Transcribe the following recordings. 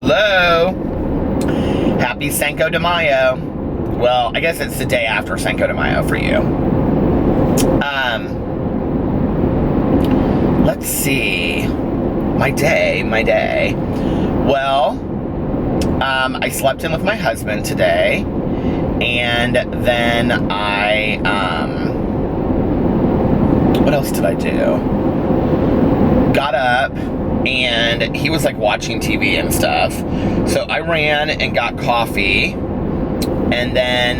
Hello. Happy Cinco de Mayo. Well, I guess it's the day after Cinco de Mayo for you. Let's see. My day. Well, I slept in with my husband today, and then what else did I do? Got up, and he was like watching TV and stuff. So I ran and got coffee, and then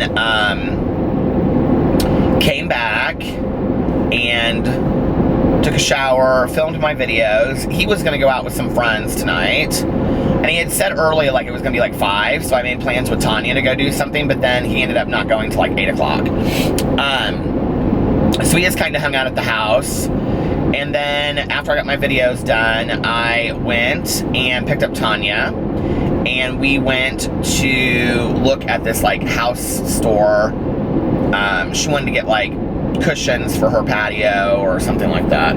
came back and took a shower, filmed my videos. He was gonna go out with some friends tonight, and he had said earlier like it was gonna be like 5, so I made plans with Tanya to go do something, but then he ended up not going till like 8 o'clock. So we just kind of hung out at the house. And then after I got my videos done, I went and picked up Tanya, and we went to look at this like house store. She wanted to get like cushions for her patio or something like that.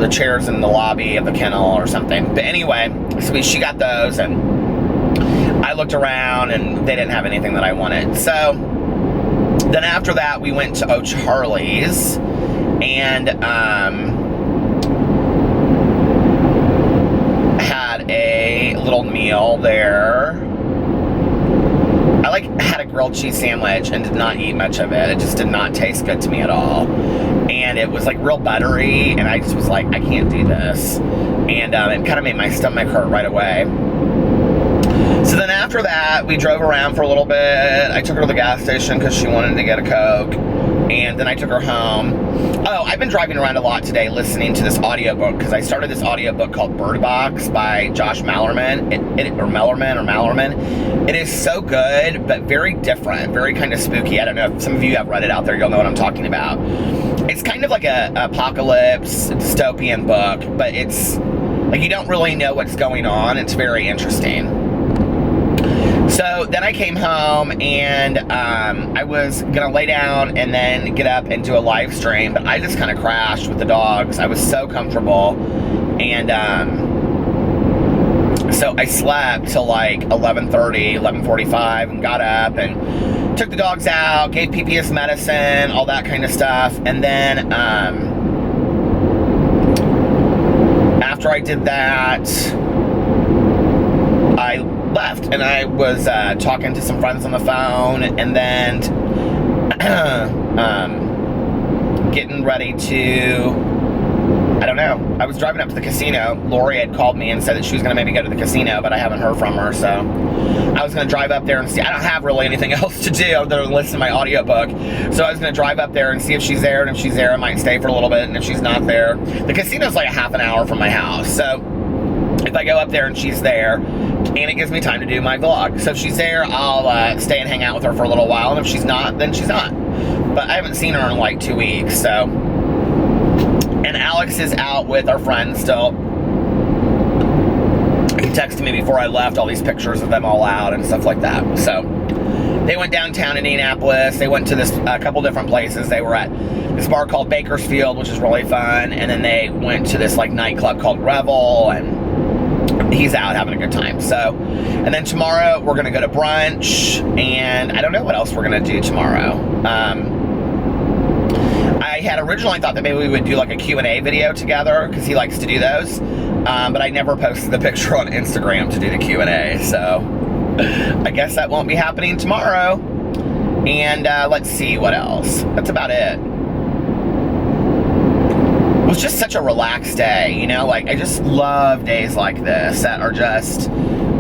The chairs in the lobby of the kennel or something. But anyway, so she got those, and I looked around and they didn't have anything that I wanted. So then after that, we went to O'Charlie's, and had a little meal there. I had a grilled cheese sandwich and did not eat much of it. It just did not taste good to me at all. And it was like real buttery, and I just was like, I can't do this. And it kind of made my stomach hurt right away. So then after that, we drove around for a little bit. I took her to the gas station because she wanted to get a Coke. And then I took her home. Oh, I've been driving around a lot today listening to this audiobook, because I started this audiobook called Bird Box by Josh Mallerman. Mallerman. It is so good, but very different, very kind of spooky. I don't know if some of you have read it out there, you'll know what I'm talking about. It's kind of like a apocalypse, dystopian book, but it's like you don't really know what's going on. It's very interesting. So then I came home, and I was gonna lay down and then get up and do a live stream, but I just kind of crashed with the dogs. I was so comfortable, and so I slept till like 11:30, 11:45, and got up and took the dogs out, gave PPS medicine, all that kind of stuff, and then after I did that, I left, and I was talking to some friends on the phone, and then getting ready to, I don't know, I was driving up to the casino. Lori had called me and said that she was going to maybe go to the casino, but I haven't heard from her, so I was going to drive up there and see. I don't have really anything else to do other than listen to my audiobook, so I was going to drive up there and see if she's there, and if she's there, I might stay for a little bit, and if she's not there, the casino's like a half an hour from my house, so if I go up there and she's there, and it gives me time to do my vlog. So if she's there, I'll stay and hang out with her for a little while, and if she's not, then she's not. But I haven't seen her in like 2 weeks, so. And Alex is out with our friends still. He texted me before I left all these pictures of them all out and stuff like that. So they went downtown Indianapolis. They went to a couple different places. They were at this bar called Bakersfield, which is really fun, and then they went to this like nightclub called Revel, and he's out having a good time. So, and then tomorrow we're gonna go to brunch, and I don't know what else we're gonna do tomorrow. I had originally thought that maybe we would do like a Q&A video together, because he likes to do those, but I never posted the picture on Instagram to do the Q&A, so I guess that won't be happening tomorrow. And let's see what else. That's about it. It was just such a relaxed day, you know, like I just love days like this that are just,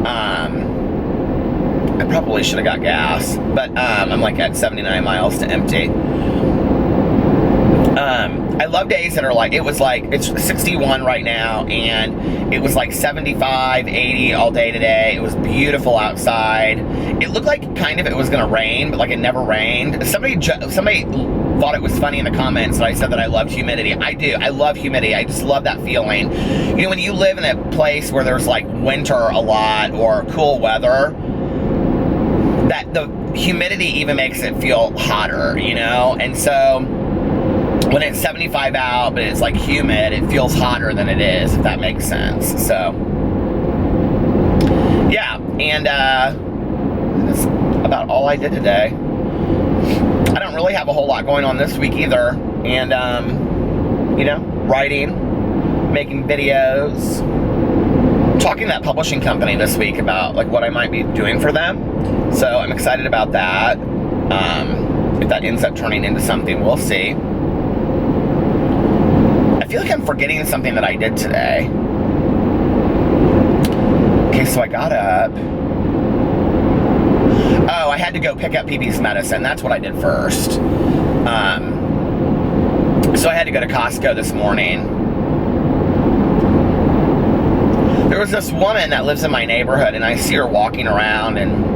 I probably should have got gas, but I'm like at 79 miles to empty. I love days that are like, it's 61 right now, and it was like 75, 80 all day today. It was beautiful outside. It looked like kind of it was gonna rain, but like it never rained. Somebody thought it was funny in the comments that I said that I loved humidity. I do. I love humidity. I just love that feeling. You know, when you live in a place where there's like winter a lot or cool weather, that the humidity even makes it feel hotter, you know? And so when it's 75 out, but it's like humid, it feels hotter than it is, if that makes sense. So, yeah. And that's about all I did today. I don't really have a whole lot going on this week either. And, you know, writing, making videos, talking to that publishing company this week about like what I might be doing for them. So I'm excited about that. If that ends up turning into something, we'll see. I feel like I'm forgetting something that I did today. Okay, so I got up. Oh, I had to go pick up PB's medicine. That's what I did first. So I had to go to Costco this morning. There was this woman that lives in my neighborhood, and I see her walking around, and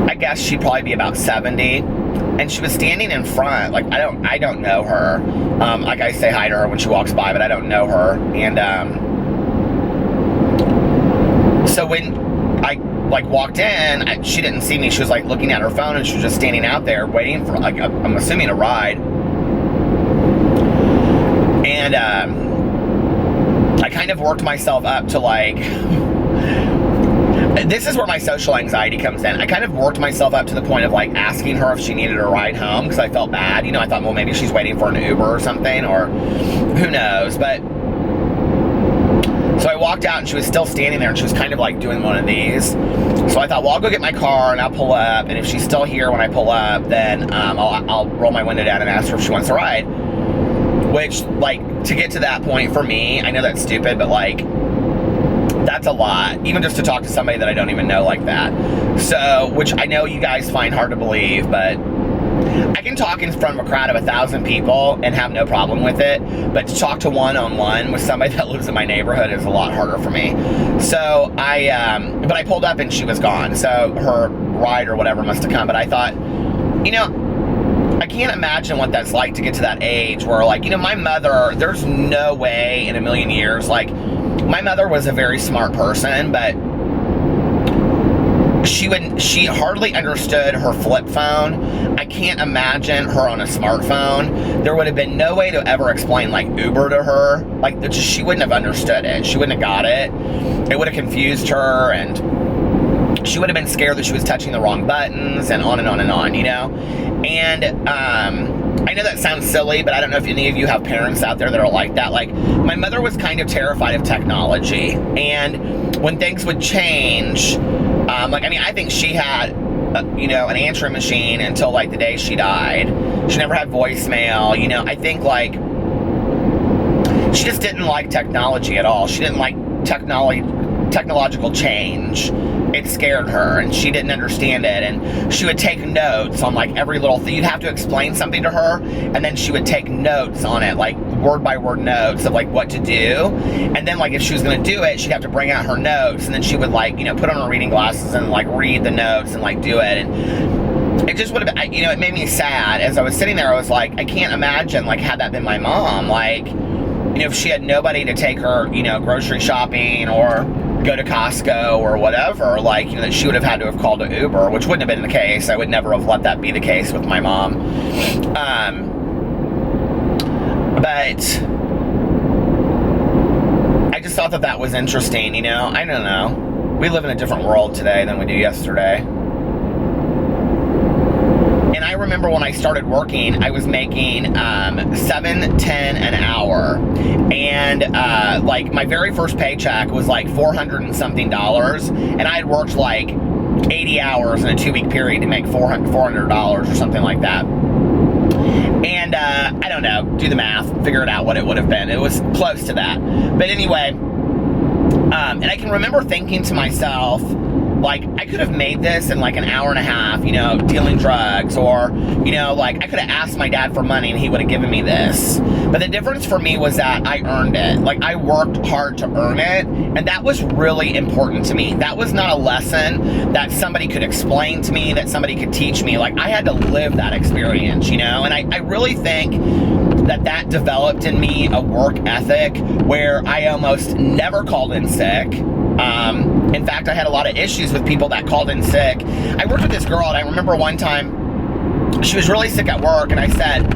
I guess she'd probably be about 70. And she was standing in front, like, I don't know her. Like, I say hi to her when she walks by, but I don't know her. And, so when I, like, walked in, she didn't see me. She was, like, looking at her phone, and she was just standing out there waiting for, like, I'm assuming a ride. And, I kind of worked myself up to, like... This is where my social anxiety comes in. I kind of worked myself up to the point of, like, asking her if she needed a ride home, because I felt bad. You know, I thought, well, maybe she's waiting for an Uber or something, or who knows. But, so I walked out, and she was still standing there, and she was kind of, like, doing one of these. So I thought, well, I'll go get my car, and I'll pull up, and if she's still here when I pull up, then I'll roll my window down and ask her if she wants a ride. Which, like, to get to that point for me, I know that's stupid, but, like, that's a lot, even just to talk to somebody that I don't even know like that. So, which I know you guys find hard to believe, but I can talk in front of a crowd of 1,000 people and have no problem with it, but to talk to one-on-one with somebody that lives in my neighborhood is a lot harder for me. So but I pulled up and she was gone, so her ride or whatever must have come. But I thought, you know, I can't imagine what that's like to get to that age where, like, you know, my mother, there's no way in a million years, like, my mother was a very smart person, but she hardly understood her flip phone. I can't imagine her on a smartphone. There would have been no way to ever explain, like, Uber to her. Like, she wouldn't have understood it. She wouldn't have got it. It would have confused her, and she would have been scared that she was touching the wrong buttons, and on and on and on, you know? And, I know that sounds silly, but I don't know if any of you have parents out there that are like that. Like, my mother was kind of terrified of technology, and when things would change, like, I mean, I think she had, you know, an answering machine until, like, the day she died. She never had voicemail, you know? I think, like, she just didn't like technology at all. She didn't like technological change. It scared her, and she didn't understand it, and she would take notes on, like, every little thing. You'd have to explain something to her, and then she would take notes on it, like, word-by-word notes of, like, what to do. And then, like, if she was going to do it, she'd have to bring out her notes, and then she would, like, you know, put on her reading glasses and, like, read the notes and, like, do it. And it just would have been, you know, it made me sad. As I was sitting there, I was like, I can't imagine, like, had that been my mom, like, you know, if she had nobody to take her, you know, grocery shopping or go to Costco or whatever, like, you know, that she would have had to have called an Uber, which wouldn't have been the case. I would never have let that be the case with my mom. But I just thought that that was interesting, you know? I don't know. We live in a different world today than we do yesterday. And I remember when I started working, I was making $7.10 an hour, and like, my very first paycheck was like $400 and something, and I had worked like 80 hours in a 2-week period to make $400 or something like that. And I don't know, do the math, figure it out what it would have been. It was close to that. But anyway, and I can remember thinking to myself, like, I could have made this in like an hour and a half, you know, dealing drugs, or, you know, like, I could have asked my dad for money and he would have given me this. But the difference for me was that I earned it. Like, I worked hard to earn it, and that was really important to me. That was not a lesson that somebody could explain to me, that somebody could teach me. Like, I had to live that experience, you know? And I really think that developed in me a work ethic where I almost never called in sick. In fact, I had a lot of issues with people that called in sick. I worked with this girl, and I remember one time she was really sick at work, and I said,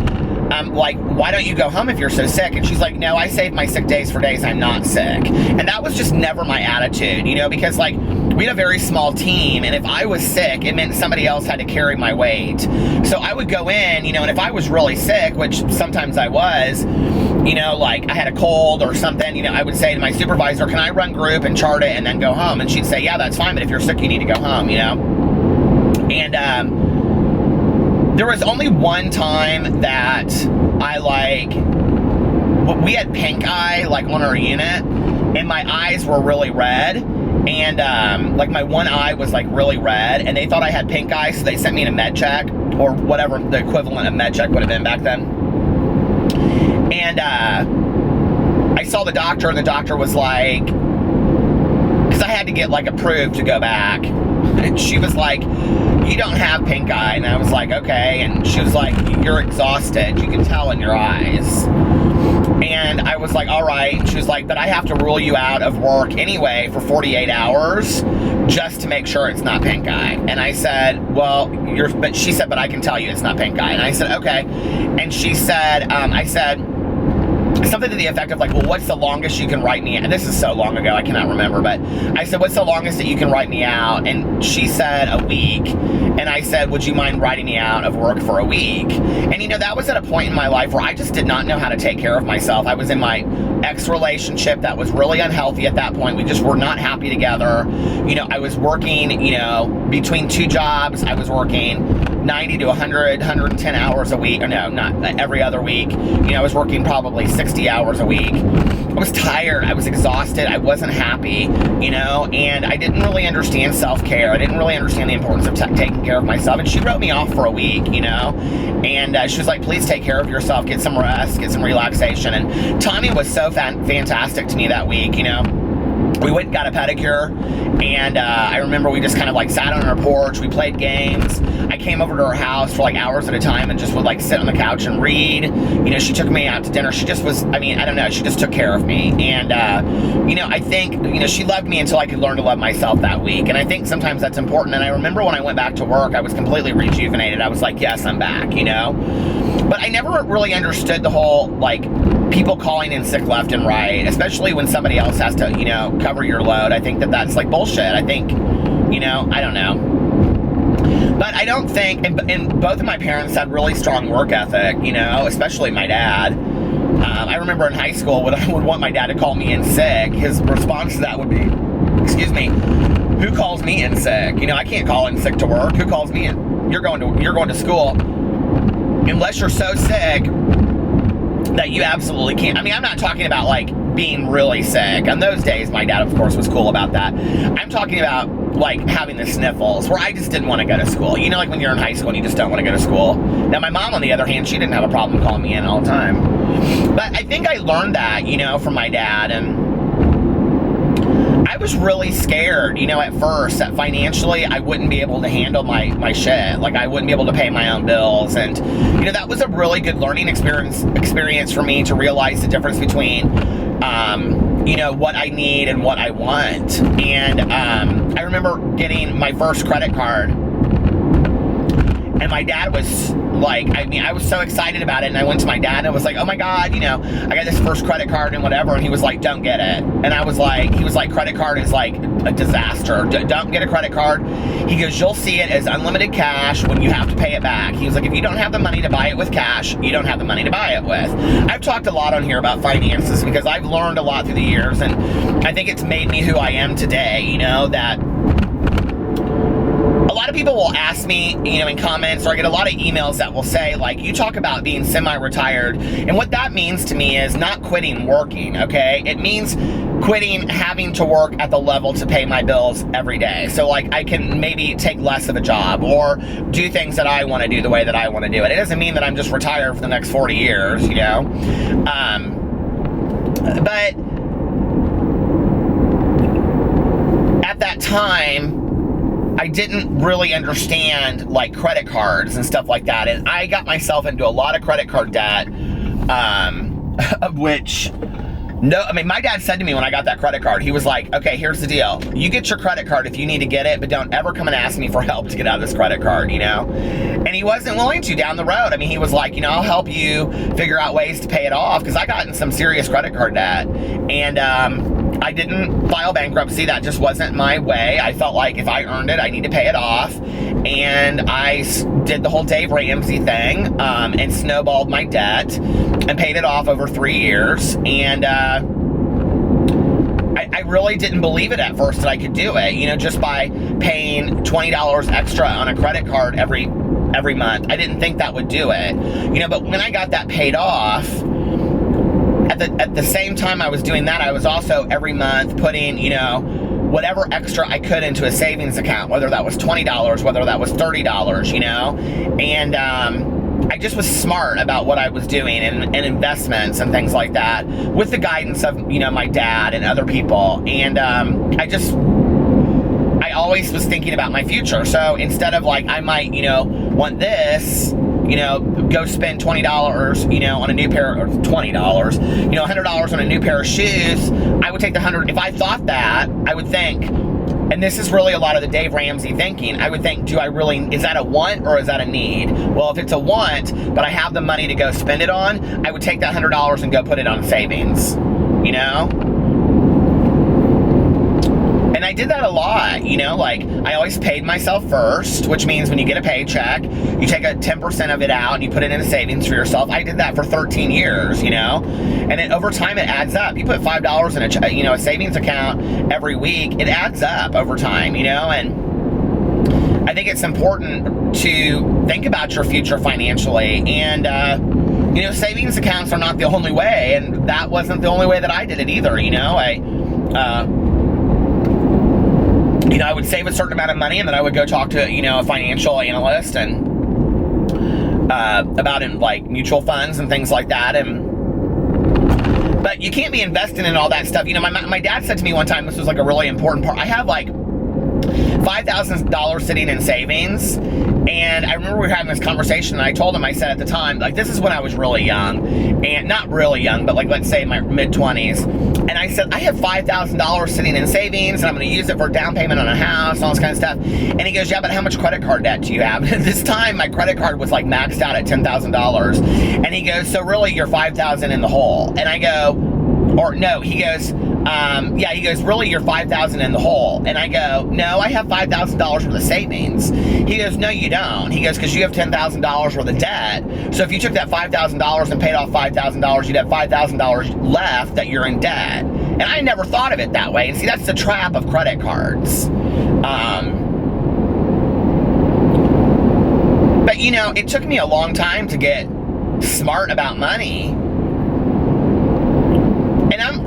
like, why don't you go home if you're so sick? And she's like, no, I save my sick days for days I'm not sick. And that was just never my attitude, you know, because, like, we had a very small team, and if I was sick, it meant somebody else had to carry my weight. So I would go in, and if I was really sick, which sometimes I was, like I had a cold or something, I would say to my supervisor, can I run group and chart it and then go home? And she'd say, yeah, that's fine, but if you're sick, you need to go home, And there was only one time that we had pink eye, on our unit, and my eyes were really red, and my one eye was really red, and they thought I had pink eye, so they sent me in a med check, or whatever the equivalent of med check would have been back then. And I saw the doctor, and the doctor was like, because I had to get approved to go back, and she was like, you don't have pink eye. And I was like, okay. And she was like, you're exhausted, you can tell in your eyes. And I was like, all right. And she was like, but I have to rule you out of work anyway for 48 hours just to make sure it's not pink eye. And I said, well, but she said, but I can tell you it's not pink eye. And I said, okay. And she said, I said something to the effect of well, what's the longest you can write me out? And this is so long ago, I cannot remember, but I said, what's the longest that you can write me out? And she said, a week. And I said, would you mind writing me out of work for a week? And that was at a point in my life where I just did not know how to take care of myself. I was in my ex-relationship that was really unhealthy at that point. We just were not happy together. I was working, between two jobs. I was working 90 to 100, 110 hours a week. Or no, not every other week. I was working probably 60 hours a week. I was tired. I was exhausted. I wasn't happy, and I didn't really understand self-care. I didn't really understand the importance of taking care of myself. And she wrote me off for a week, and she was like, please take care of yourself, get some rest, get some relaxation. And Tanya was so fantastic to me that week, We went and got a pedicure, and I remember we just kind of sat on our porch, we played games. I came over to her house for hours at a time and just would sit on the couch and read. She took me out to dinner. She just was, I don't know, she just took care of me. And, I think, she loved me until I could learn to love myself that week. And I think sometimes that's important. And I remember when I went back to work, I was completely rejuvenated. I was like, yes, I'm back, But I never really understood the whole, people calling in sick left and right, especially when somebody else has to, cover your load. I think that's bullshit. I think, I don't know. But I don't think, and both of my parents had really strong work ethic, especially my dad. I remember in high school when I would want my dad to call me in sick, his response to that would be, excuse me, who calls me in sick? I can't call in sick to work. Who calls me in? You're going to school. Unless you're so sick that you absolutely can't. I'm not talking about being really sick. On those days, my dad, of course, was cool about that. I'm talking about having the sniffles, where I just didn't want to go to school. When you're in high school and you just don't want to go to school. Now, my mom, on the other hand, she didn't have a problem calling me in all the time. But I think I learned that, from my dad, and I was really scared, at first, that financially I wouldn't be able to handle my shit. I wouldn't be able to pay my own bills. And, that was a really good learning experience for me to realize the difference between, what I need and what I want. And I remember getting my first credit card. And my dad was I was so excited about it, and I went to my dad and I was like, oh my God, I got this first credit card and whatever, and he was like, don't get it. And I was like, he was like, credit card is a disaster. Don't get a credit card. He goes, you'll see it as unlimited cash when you have to pay it back. He was like, if you don't have the money to buy it with cash, you don't have the money to buy it with. I've talked a lot on here about finances because I've learned a lot through the years, and I think it's made me who I am today, that a lot of people will ask me, in comments, or I get a lot of emails that will say, you talk about being semi-retired, and what that means to me is not quitting working, okay? It means quitting having to work at the level to pay my bills every day. So, I can maybe take less of a job or do things that I want to do the way that I want to do it. It doesn't mean that I'm just retired for the next 40 years, But at that time, I didn't really understand credit cards and stuff like that, and I got myself into a lot of credit card debt, of which my dad said to me when I got that credit card, he was like, okay, here's the deal. You get your credit card if you need to get it, but don't ever come and ask me for help to get out of this credit card, And he wasn't willing to down the road. He was like, I'll help you figure out ways to pay it off, because I got in some serious credit card debt, and I didn't file bankruptcy. That just wasn't my way. I felt like if I earned it, I need to pay it off. And I did the whole Dave Ramsey thing and snowballed my debt and paid it off over 3 years. And I really didn't believe it at first that I could do it, just by paying $20 extra on a credit card every month. I didn't think that would do it, but when I got that paid off, at the same time I was doing that, I was also every month putting, whatever extra I could into a savings account, whether that was $20, whether that was $30, and I just was smart about what I was doing and investments and things like that with the guidance of, my dad and other people. And I always was thinking about my future. So instead of like, I might, want this, go spend $20, on a new pair, or $20, $100 on a new pair of shoes, I would take the 100. If I thought that, I would think, and this is really a lot of the Dave Ramsey thinking, I would think, is that a want or is that a need? Well, if it's a want, but I have the money to go spend it on, I would take that $100 and go put it on savings, And I did that a lot, like I always paid myself first, which means when you get a paycheck, you take a 10% of it out and you put it into savings for yourself. I did that for 13 years, and then over time it adds up. You put $5 in a savings account every week, it adds up over time, and I think it's important to think about your future financially. And savings accounts are not the only way, and that wasn't the only way that I did it either. I would save a certain amount of money, and then I would go talk to, a financial analyst and about mutual funds and things like that. But you can't be investing in all that stuff. My dad said to me one time, this was like a really important part. I have like $5,000 sitting in savings. And I remember we were having this conversation, and I told him, I said at the time, like, this is when I was really young, and not really young, but like, let's say my mid-20s. And I said, I have $5,000 sitting in savings, and I'm going to use it for down payment on a house and all this kind of stuff. And he goes, yeah, but how much credit card debt do you have? And at this time, my credit card was like maxed out at $10,000. And he goes, so really you're $5,000 in the hole. And I go, or no, he goes, yeah, he goes, really, you're $5,000 in the hole. And I go, no, I have $5,000 worth of savings. He goes, no, you don't. He goes, because you have $10,000 worth of debt. So if you took that $5,000 and paid off $5,000, you'd have $5,000 left that you're in debt. And I never thought of it that way. And see, that's the trap of credit cards. But it took me a long time to get smart about money.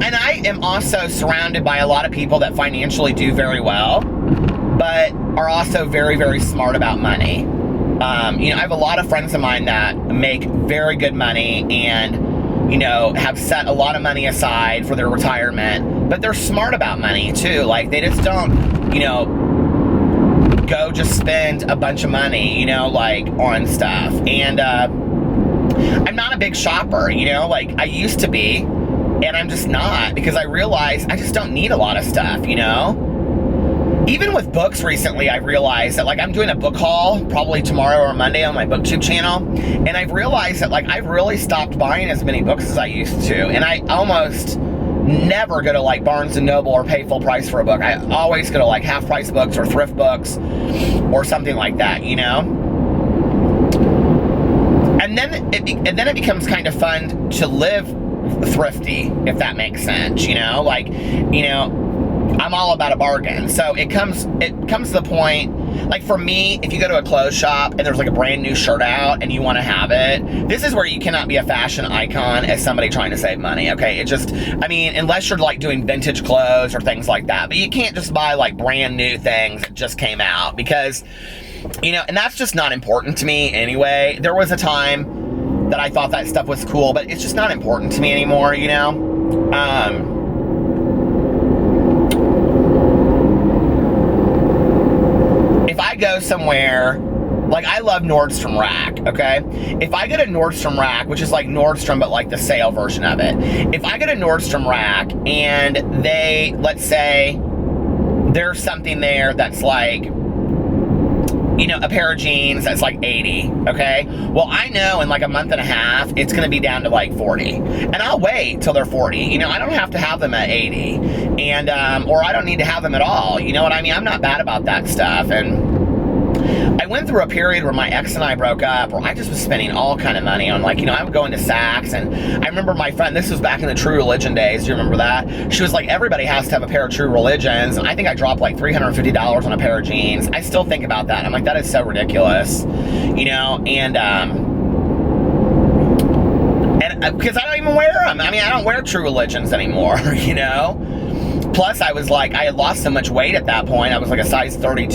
And I am also surrounded by a lot of people that financially do very well, but are also very, very smart about money. I have a lot of friends of mine that make very good money and, have set a lot of money aside for their retirement, but they're smart about money too. Like, they just don't, go just spend a bunch of money, on stuff. And I'm not a big shopper, like I used to be. And I'm just not, because I realize I just don't need a lot of stuff, Even with books recently, I've realized that, like, I'm doing a book haul probably tomorrow or Monday on my BookTube channel. And I've realized that, like, I've really stopped buying as many books as I used to. And I almost never go to, like, Barnes & Noble or pay full price for a book. I always go to, like, half-price books or thrift books or something like that, And then it becomes kind of fun to live thrifty, if that makes sense, I'm all about a bargain. So it comes to the point, like, for me, if you go to a clothes shop and there's like a brand new shirt out and you want to have it, this is where you cannot be a fashion icon as somebody trying to save money, okay? Unless you're like doing vintage clothes or things like that, but you can't just buy like brand new things that just came out, because, and that's just not important to me anyway. There was a time that I thought that stuff was cool, but it's just not important to me anymore, If I go somewhere, like, I love Nordstrom Rack, okay? If I go to Nordstrom Rack, which is like Nordstrom, but like the sale version of it. If I go to Nordstrom Rack and let's say, there's something there that's like you know, a pair of jeans that's like 80, okay? Well, I know in like a month and a half, it's gonna be down to like 40. And I'll wait till they're 40. You know, I don't have to have them at 80. And, or I don't need to have them at all. You know what I mean? I'm not bad about that stuff. And I went through a period where my ex and I broke up, where I just was spending all kind of money on, like, you know, I would go into Saks, and I remember my friend, this was back in the True Religion days, do you remember that? She was like, everybody has to have a pair of True Religions, and I think I dropped like $350 on a pair of jeans. I still think about that. I'm like, that is so ridiculous, you know, and because I don't even wear them. I mean, I don't wear True Religions anymore, you know? Plus, I was like, I had lost so much weight at that point. I was like a size 32.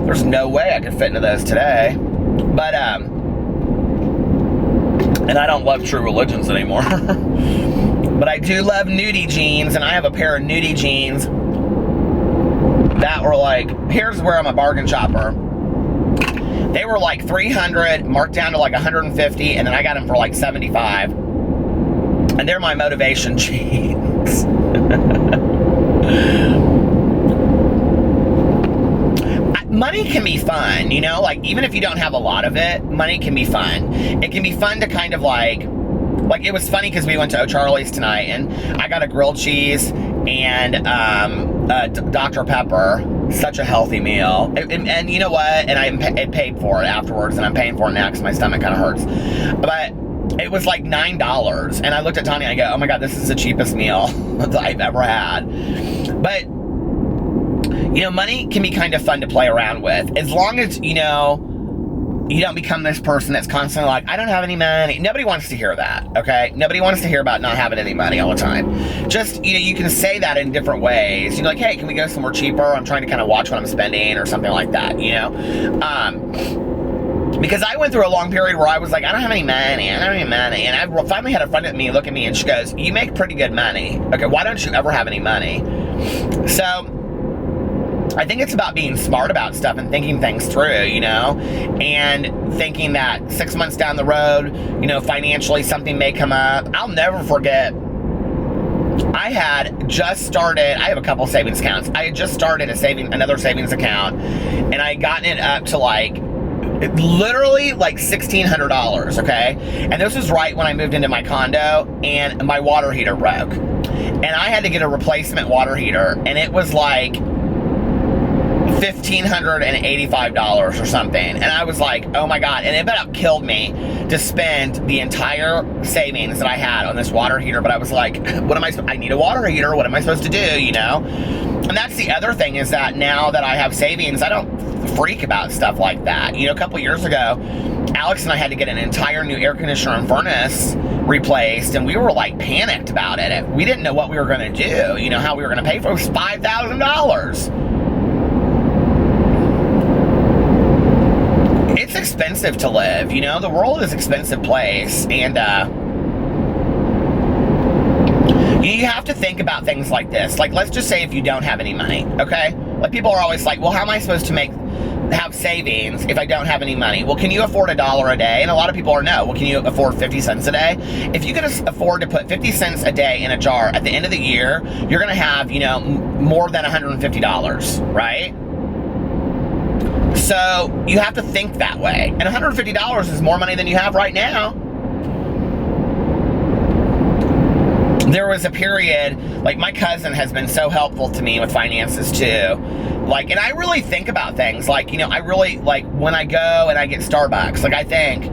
There's no way I could fit into those today. But, and I don't love True Religions anymore. But I do love nudie jeans, and I have a pair of nudie jeans that were like, here's where I'm a bargain shopper. They were like 300, marked down to like 150, and then I got them for like 75. And they're my motivation jeans. Money can be fun, you know, like even if you don't have a lot of it, money can be fun. It can be fun to kind of like it was funny because we went to O'Charlie's tonight, and I got a grilled cheese and Dr. Pepper. Such a healthy meal. And you know what? And I paid for it afterwards, and I'm paying for it now because my stomach kind of hurts. But it was like $9, and I looked at Tanya and I go, oh my God, this is the cheapest meal that I've ever had. But, you know, money can be kind of fun to play around with, as long as, you know, you don't become this person that's constantly like, I don't have any money. Nobody wants to hear that, okay? Nobody wants to hear about not having any money all the time. Just, you know, you can say that in different ways. You're like, hey, can we go somewhere cheaper? I'm trying to kind of watch what I'm spending or something like that, you know? Because I went through a long period where I was like, I don't have any money, I don't have any money. And I finally had a friend at me look at me and she goes, you make pretty good money. Okay, why don't you ever have any money? So, I think it's about being smart about stuff and thinking things through, you know, and thinking that 6 months down the road, you know, financially something may come up. I'll never forget, I had just started, I have a couple savings accounts. I had just started another savings account, and I had gotten it up to like, literally like $1,600, okay? And this was right when I moved into my condo, and my water heater broke. And I had to get a replacement water heater, and it was like $1,585 or something. And I was like, oh my God. And it about killed me to spend the entire savings that I had on this water heater. But I was like, what am I need a water heater. What am I supposed to do, you know? And that's the other thing, is that now that I have savings, I don't freak about stuff like that. You know, a couple years ago, Alex and I had to get an entire new air conditioner and furnace replaced, and we were like panicked about it. We didn't know what we were going to do, you know, how we were going to pay for it. It was $5,000. It's expensive to live, you know, the world is an expensive place, and you have to think about things like this. Like, let's just say if you don't have any money, okay? Like, people are always like, well, how am I supposed to have savings if I don't have any money? Well, can you afford $1 a day? And a lot of people are no. Well, can you afford 50 cents a day? If you can afford to put 50 cents a day in a jar, at the end of the year, you're going to have, you know, more than $150, right? So you have to think that way. And $150 is more money than you have right now. There was a period, like, my cousin has been so helpful to me with finances too. Like, and I really think about things. Like, you know, I really, like, when I go and I get Starbucks, like, I think,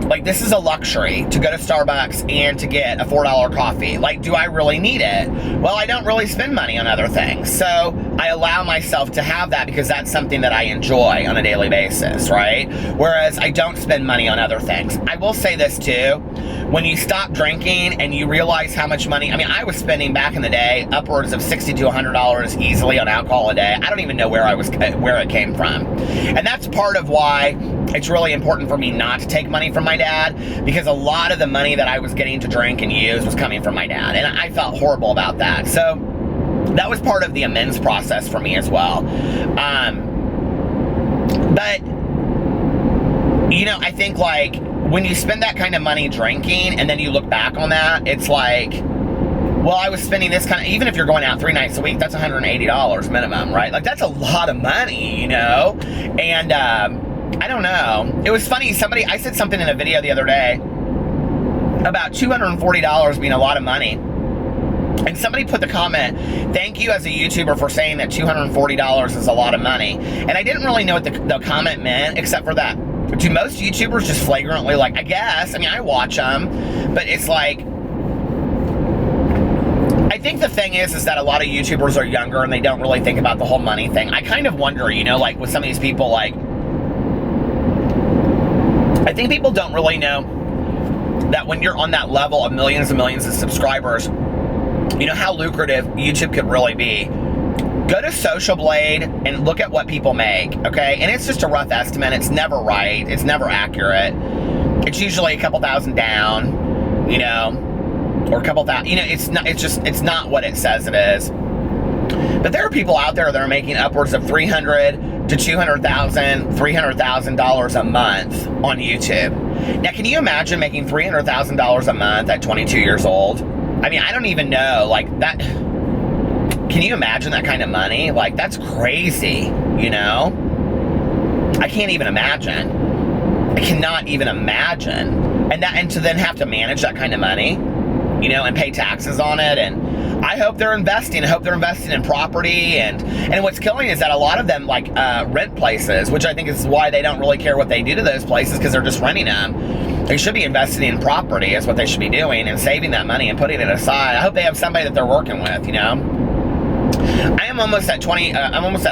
like, this is a luxury to go to Starbucks and to get a $4 coffee. Like, do I really need it? Well, I don't really spend money on other things. So I allow myself to have that because that's something that I enjoy on a daily basis, right? Whereas I don't spend money on other things. I will say this too. When you stop drinking and you realize how much money, I mean, I was spending back in the day upwards of $60 to $100 easily on alcohol a day. I don't even know where it came from. And that's part of why it's really important for me not to take money from my dad, because a lot of the money that I was getting to drink and use was coming from my dad, and I felt horrible about that. So that was part of the amends process for me as well. But, you know, I think, like, when you spend that kind of money drinking and then you look back on that, it's like, well, I was spending this kind of, even if you're going out 3 nights a week, that's $180 minimum, right? Like, that's a lot of money, you know? And, I don't know. It was funny, I said something in a video the other day about $240 being a lot of money. And somebody put the comment, thank you as a YouTuber for saying that $240 is a lot of money. And I didn't really know what the comment meant, except for that. Do most YouTubers just flagrantly, like, I guess, I mean, I watch them, but it's like, I think the thing is that a lot of YouTubers are younger and they don't really think about the whole money thing. I kind of wonder, you know, like with some of these people, like, I think people don't really know that when you're on that level of millions and millions of subscribers, you know how lucrative YouTube could really be. Go to Social Blade and look at what people make, okay? And it's just a rough estimate. It's never right. It's never accurate. It's usually a couple thousand down, you know, or a couple thousand, you know, it's not what it says it is. But there are people out there that are making upwards of $300,000 to $200,000, $300,000 a month on YouTube. Now, can you imagine making $300,000 a month at 22 years old? I mean, I don't even know, like, that, can you imagine that kind of money? Like, that's crazy, you know? I can't even imagine. I cannot even imagine. And to then have to manage that kind of money, you know, and pay taxes on it. And I hope they're investing. I hope they're investing in property. And what's killing is that a lot of them, like, rent places, which I think is why they don't really care what they do to those places, because they're just renting them. They should be investing in property, is what they should be doing, and saving that money and putting it aside. I hope they have somebody that they're working with, you know? I am almost at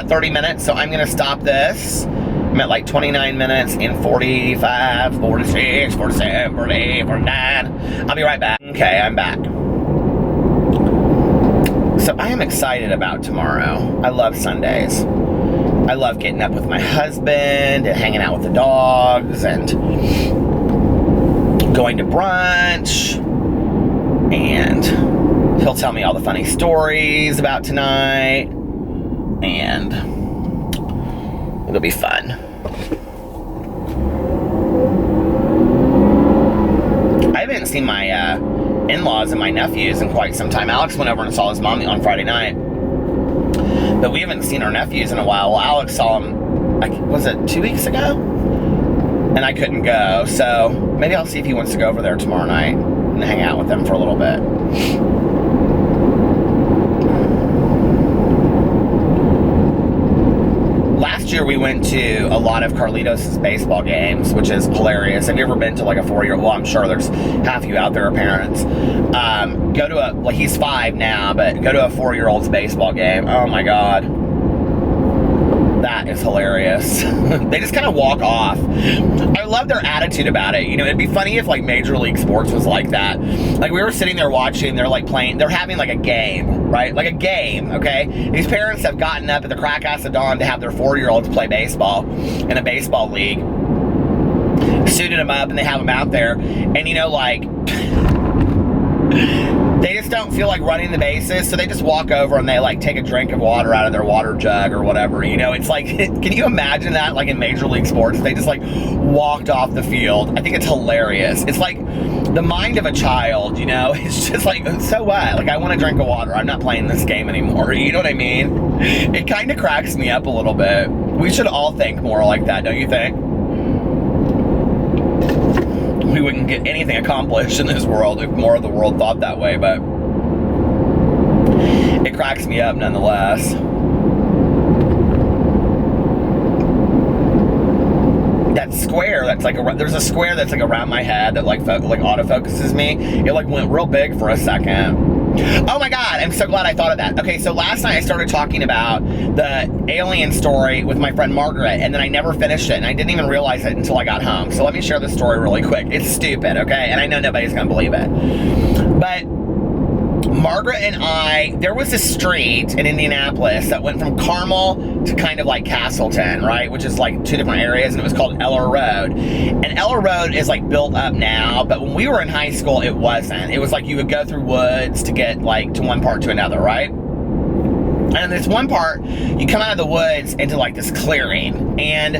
30 minutes, so I'm going to stop this. I'm at like 29 minutes and 45, 46, 47, 48, 49. I'll be right back. Okay, I'm back. So I am excited about tomorrow. I love Sundays. I love getting up with my husband and hanging out with the dogs and going to brunch, and he'll tell me all the funny stories about tonight, and it'll be fun. I haven't seen my in-laws and my nephews in quite some time. Alex went over and saw his mom on Friday night, but we haven't seen our nephews in a while. Well, Alex saw him, like, was it 2 weeks ago? And I couldn't go, so maybe I'll see if he wants to go over there tomorrow night and hang out with them for a little bit. Last year we went to a lot of Carlitos' baseball games, which is hilarious. Have you ever been to like a 4-year-old? Well, I'm sure there's half of you out there are parents. Go to well, he's 5 now, but go to a 4-year-old's baseball game. Oh my God. That is hilarious. They just kind of walk off. I love their attitude about it. You know, it'd be funny if like Major League Sports was like that. Like we were sitting there watching, they're like playing, they're having like a game, right? Like a game, okay? These parents have gotten up at the crack of dawn to have their 4-year-olds play baseball in a baseball league. Suited them up and they have them out there. And you know, like, they just don't feel like running the bases, so they just walk over and they like take a drink of water out of their water jug or whatever, you know. It's like, can you imagine that, like in Major League Sports, they just like walked off the field? I think it's hilarious. It's like the mind of a child, you know. It's just like, so what? Like, I want a drink of water. I'm not playing this game anymore. You know what I mean? It kind of cracks me up a little bit. We should all think more like that, don't you think? We wouldn't get anything accomplished in this world if more of the world thought that way, but it cracks me up nonetheless. That square that's like, there's a square that's like around my head that like autofocuses me. It like went real big for a second. Oh my God, I'm so glad I thought of that. Okay, so last night I started talking about the alien story with my friend Margaret, and then I never finished it, and I didn't even realize it until I got home. So let me share the story really quick. It's stupid, okay? And I know nobody's gonna believe it. But Margaret and I, there was a street in Indianapolis that went from Carmel to kind of like Castleton, right? Which is like 2 different areas, and it was called Eller Road. And Eller Road is like built up now, but when we were in high school, it wasn't. It was like you would go through woods to get like to one part to another, right? And this one part, you come out of the woods into like this clearing, and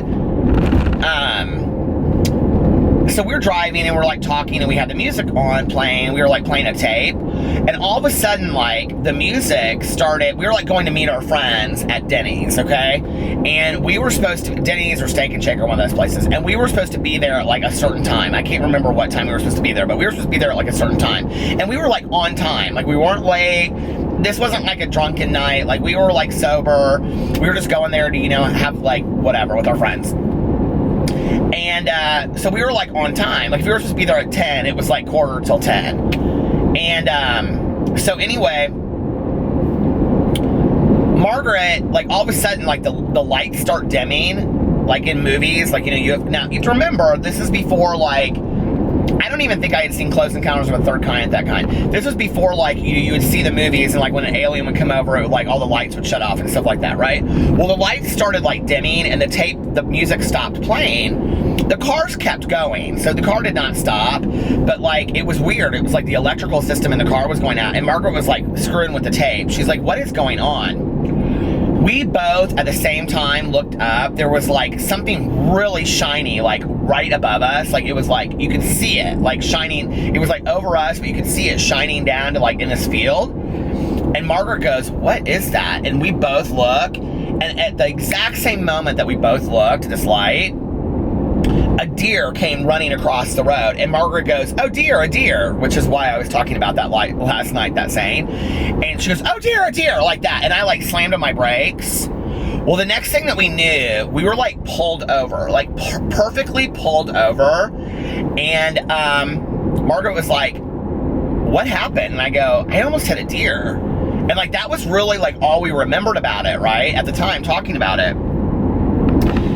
so we're driving and we're like talking and we had the music on playing. We were like playing a tape, and all of a sudden, like, the music started. We were like going to meet our friends at Denny's, okay? And we were supposed to, Denny's or Steak and Shake or one of those places, and we were supposed to be there at like a certain time. I can't remember what time we were supposed to be there, but we were supposed to be there at like a certain time. And we were like on time, like we weren't late. This wasn't like a drunken night. Like, we were like sober. We were just going there to, you know, have like whatever with our friends. And so we were like on time. Like, if we were supposed to be there at 10, it was like 10:15. And so anyway, Margaret, like, all of a sudden, like, the lights start dimming, like in movies. Like, you know, you have to remember, this is before, like, I don't even think I had seen Close Encounters of the Third Kind at that kind. This was before, like, you would see the movies, and like when an alien would come over, it would, like, all the lights would shut off and stuff like that, right? Well, the lights started like dimming, and the music stopped playing. The cars kept going, so the car did not stop, but like, it was weird. It was like the electrical system in the car was going out, and Margaret was like screwing with the tape. She's like, what is going on? We both at the same time looked up. There was like something really shiny, like right above us. Like, it was like, you could see it, like shining. It was like over us, but you could see it shining down to like in this field. And Margaret goes, what is that? And we both look, and at the exact same moment that we both looked at this light, a deer came running across the road. And Margaret goes, oh dear, a deer, which is why I was talking about that light last night, that saying. And she goes, oh dear, a deer, like that. And I like slammed on my brakes. Well, the next thing that we knew, we were like pulled over, like perfectly pulled over. And Margaret was like, what happened? And I go, I almost hit a deer. And like, that was really like all we remembered about it, right? At the time, talking about it.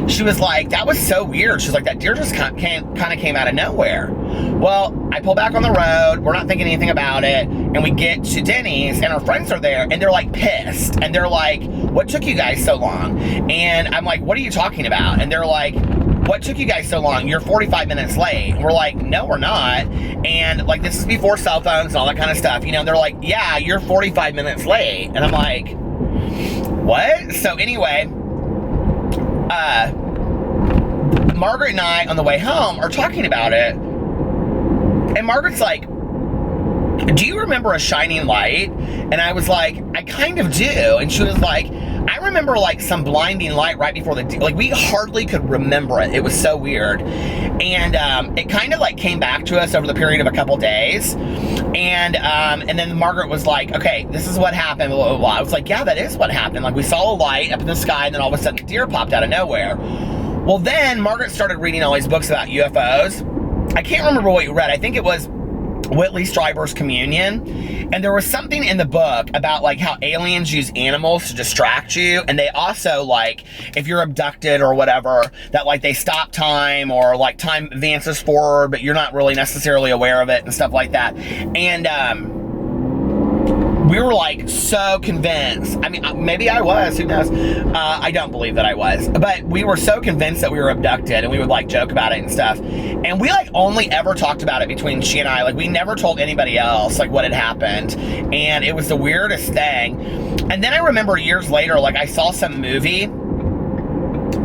She was like, that was so weird. She's like, that deer just kind of came out of nowhere. Well, I pull back on the road. We're not thinking anything about it. And we get to Denny's, and our friends are there, and they're like pissed. And they're like, what took you guys so long? And I'm like, what are you talking about? And they're like, what took you guys so long? You're 45 minutes late. And we're like, no, we're not. And like, this is before cell phones and all that kind of stuff. You know, they're like, yeah, you're 45 minutes late. And I'm like, what? So anyway, Margaret and I on the way home are talking about it, and Margaret's like, do you remember a shining light? And I was like, I kind of do. And she was like, I remember like some blinding light right before like, we hardly could remember it. It was so weird. And it kind of like came back to us over the period of a couple days. And then Margaret was like, okay, this is what happened, blah, blah, blah. I was like, yeah, that is what happened. Like, we saw a light up in the sky, and then all of a sudden a deer popped out of nowhere. Well, then Margaret started reading all these books about UFOs. I can't remember what you read. I think it was Whitley Strieber's Communion. And there was something in the book about like how aliens use animals to distract you. And they also, like, if you're abducted or whatever, that like they stop time, or like time advances forward, but you're not really necessarily aware of it and stuff like that. And we were like so convinced. I mean, maybe I was, who knows? I don't believe that I was, but we were so convinced that we were abducted, and we would like joke about it and stuff. And we like only ever talked about it between she and I. Like, we never told anybody else like what had happened. And it was the weirdest thing. And then I remember years later, like, I saw some movie.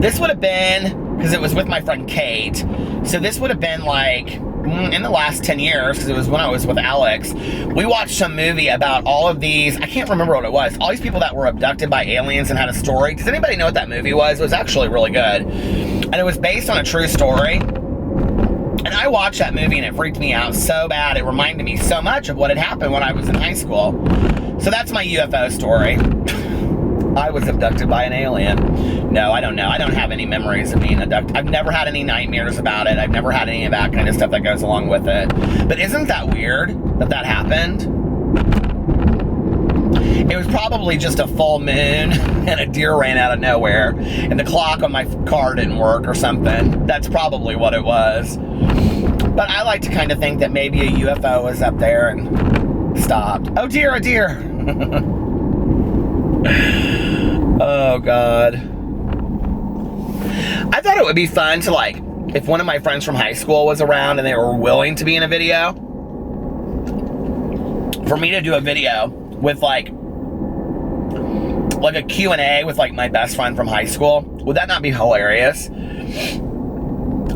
This would have been, because it was with my friend Kate. So this would have been like in the last 10 years, because it was when I was with Alex. We watched some movie about all of these, I can't remember what it was, all these people that were abducted by aliens and had a story. Does anybody know what that movie was? It was actually really good. And it was based on a true story. And I watched that movie, and it freaked me out so bad. It reminded me so much of what had happened when I was in high school. So that's my UFO story. I was abducted by an alien. No, I don't know. I don't have any memories of being abducted. I've never had any nightmares about it. I've never had any of that kind of stuff that goes along with it. But isn't that weird that that happened? It was probably just a full moon, and a deer ran out of nowhere, and the clock on my car didn't work or something. That's probably what it was. But I like to kind of think that maybe a UFO was up there and stopped. Oh dear, a deer. Oh God. I thought it would be fun to, like, if one of my friends from high school was around and they were willing to be in a video, for me to do a video with like a Q&A with like my best friend from high school. Would that not be hilarious?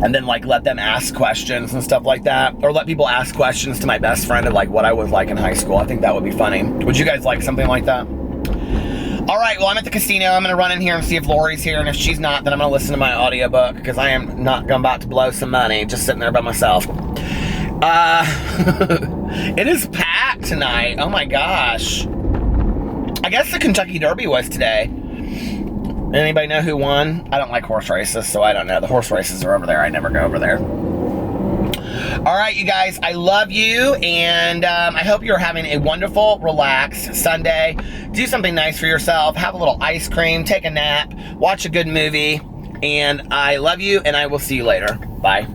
and then like let them ask questions and stuff like that, or let people ask questions to my best friend of like what I was like in high school. I think that would be funny. Would you guys like something like that? All right, well, I'm at the casino. I'm gonna run in here and see if Lori's here, and if she's not, then I'm gonna listen to my audiobook, because I am not about to blow some money just sitting there by myself. It is packed tonight. Oh my gosh. I guess the Kentucky Derby was today. Anybody know who won? I don't like horse races, so I don't know. The horse races are over there. I never go over there. All right, you guys, I love you, and I hope you're having a wonderful, relaxed Sunday. Do something nice for yourself. Have a little ice cream, take a nap, watch a good movie, and I love you, and I will see you later. Bye.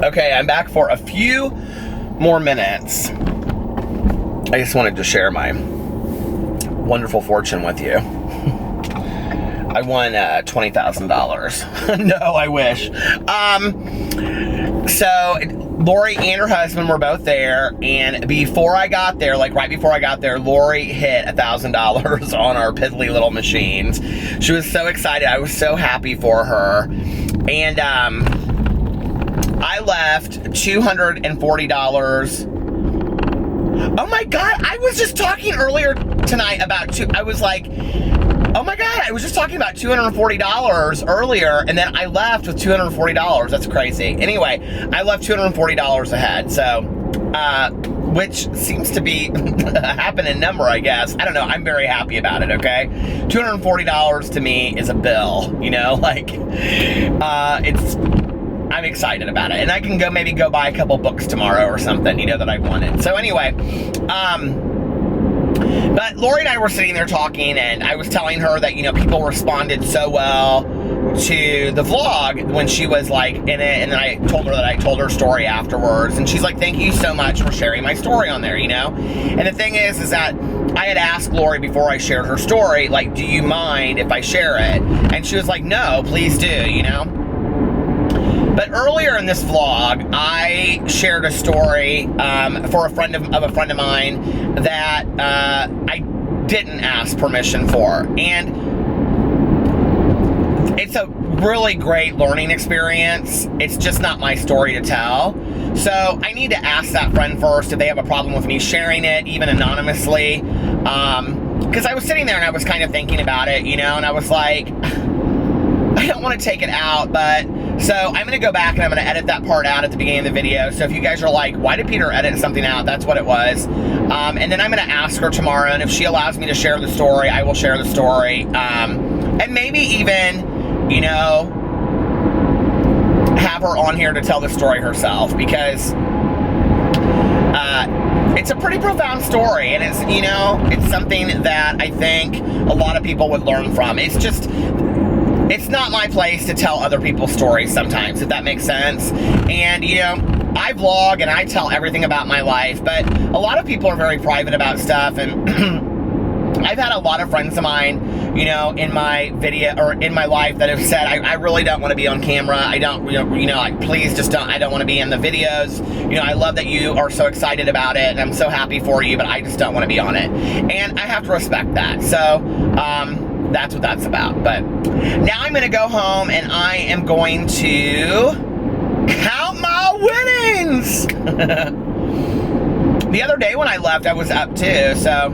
Okay, I'm back for a few more minutes. I just wanted to share my wonderful fortune with you. I won $20,000. No, I wish. So Lori and her husband were both there, and before I got there, like right before I got there, Lori hit $1,000 on our piddly little machines. She was so excited. I was so happy for her. And I left $240. Oh my God, I was just talking earlier tonight about I was like, oh my God, I was just talking about $240 earlier, and then I left with $240. That's crazy. Anyway, I left $240 ahead, so, which seems to be a happening number, I guess. I don't know. I'm very happy about it, okay? $240 to me is a bill, you know? Like, I'm excited about it. And I can maybe go buy a couple books tomorrow or something, you know, that I wanted. So anyway, but Lori and I were sitting there talking, and I was telling her that, you know, people responded so well to the vlog when she was like in it, and then I told her that I told her story afterwards, and she's like, thank you so much for sharing my story on there, you know? And the thing is that I had asked Lori before I shared her story, like, do you mind if I share it? And she was like, no, please do, you know? But earlier in this vlog, I shared a story for a friend of mine that I didn't ask permission for. And it's a really great learning experience. It's just not my story to tell. So I need to ask that friend first if they have a problem with me sharing it, even anonymously. Because I was sitting there and I was kind of thinking about it, you know, and I was like, I don't want to take it out, but so I'm going to go back and I'm going to edit that part out at the beginning of the video. So if you guys are like, why did Peter edit something out? That's what it was. And then I'm going to ask her tomorrow, and if she allows me to share the story, I will share the story. And maybe even, you know, have her on here to tell the story herself, because it's a pretty profound story, and it's, you know, it's something that I think a lot of people would learn from. It's just, it's not my place to tell other people's stories sometimes, if that makes sense. And, you know, I vlog and I tell everything about my life, but a lot of people are very private about stuff, and I've had a lot of friends of mine, you know, in my video, or in my life, that have said, I really don't want to be on camera. I don't, you know, like, please just don't, I don't want to be in the videos. You know, I love that you are so excited about it, and I'm so happy for you, but I just don't want to be on it. And I have to respect that. So, that's what that's about. But now I'm going to go home, and I am going to count my winnings. The other day when I left, I was up too, so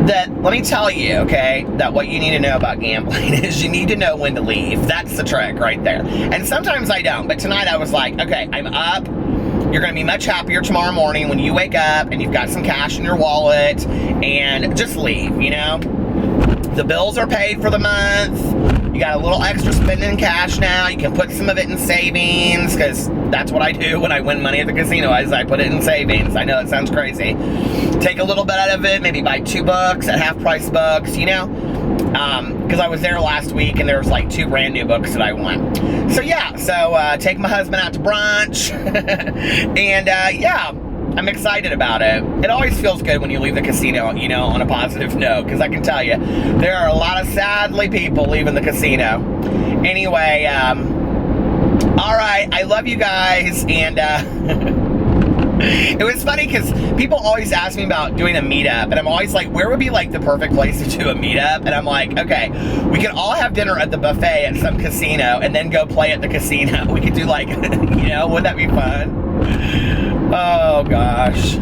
let me tell you, okay, that what you need to know about gambling is you need to know when to leave. That's the trick right there. And sometimes I don't, but tonight I was like, okay, I'm up. You're going to be much happier tomorrow morning when you wake up and you've got some cash in your wallet, and just leave, you know? The bills are paid for the month. You got a little extra spending cash now. You can put some of it in savings, because that's what I do when I win money at the casino, is I put it in savings. I know that sounds crazy. Take a little bit out of it, maybe buy 2 books at half-price books, you know? Because I was there last week, and there was like 2 brand new books that I won. So yeah, take my husband out to brunch, and yeah, I'm excited about it. It always feels good when you leave the casino, you know, on a positive note, because I can tell you, there are a lot of sadly people leaving the casino. Anyway, all right, I love you guys, and It was funny because people always ask me about doing a meetup, and I'm always like, where would be like the perfect place to do a meetup? And I'm like, okay, we could all have dinner at the buffet at some casino and then go play at the casino. We could do like, you know, wouldn't that be fun? Oh gosh,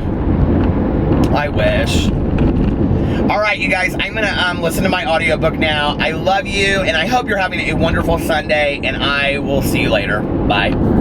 I wish. All right, you guys, I'm gonna listen to my audiobook now. I love you, and I hope you're having a wonderful Sunday, and I will see you later. Bye.